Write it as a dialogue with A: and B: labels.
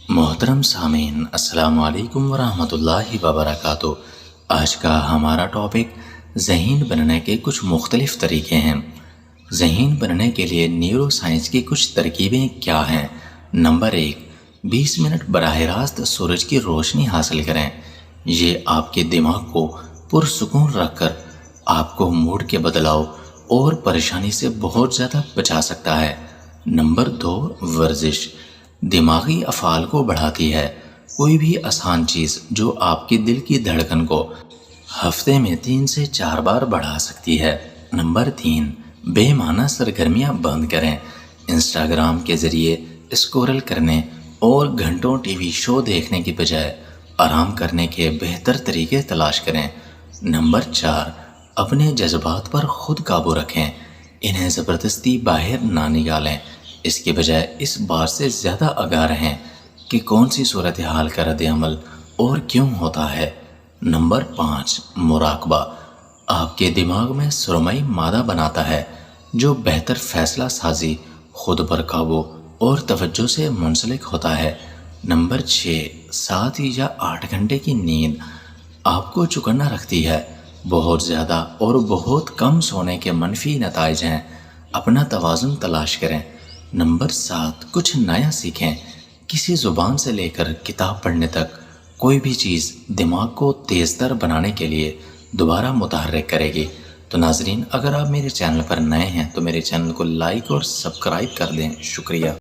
A: محترم سامعین، السلام علیکم ورحمۃ اللہ وبرکاتہ۔ آج کا ہمارا ٹاپک ذہین بننے کے کچھ مختلف طریقے ہیں۔ ذہین بننے کے لیے نیورو سائنس کی کچھ ترکیبیں کیا ہیں؟ نمبر 1، 20 منٹ براہ راست سورج کی روشنی حاصل کریں۔ یہ آپ کے دماغ کو پرسکون رکھ کر آپ کو موڈ کے بدلاؤ اور پریشانی سے بہت زیادہ بچا سکتا ہے۔ نمبر 2، ورزش دماغی افعال کو بڑھاتی ہے۔ کوئی بھی آسان چیز جو آپ کے دل کی دھڑکن کو ہفتے میں 3 سے 4 بار بڑھا سکتی ہے۔ نمبر 3، بے معنی سرگرمیاں بند کریں۔ انسٹاگرام کے ذریعے اسکرول کرنے اور گھنٹوں ٹی وی شو دیکھنے کی بجائے آرام کرنے کے بہتر طریقے تلاش کریں۔ نمبر 4، اپنے جذبات پر خود قابو رکھیں۔ انہیں زبردستی باہر نہ نکالیں، اس کے بجائے اس بات سے زیادہ آگاہ رہیں کہ کون سی صورتحال کا رد عمل اور کیوں ہوتا ہے۔ نمبر 5، مراقبہ آپ کے دماغ میں سرمئی مادہ بناتا ہے جو بہتر فیصلہ سازی، خود پر قابو اور توجہ سے منسلک ہوتا ہے۔ نمبر 6، 7 یا 8 گھنٹے کی نیند آپ کو چکنا رکھتی ہے۔ بہت زیادہ اور بہت کم سونے کے منفی نتائج ہیں، اپنا توازن تلاش کریں۔ نمبر 7، کچھ نیا سیکھیں۔ کسی زبان سے لے کر کتاب پڑھنے تک کوئی بھی چیز دماغ کو تیز تر بنانے کے لیے دوبارہ متحرک کرے گی۔ تو ناظرین، اگر آپ میرے چینل پر نئے ہیں تو میرے چینل کو لائک اور سبسکرائب کر دیں۔ شکریہ۔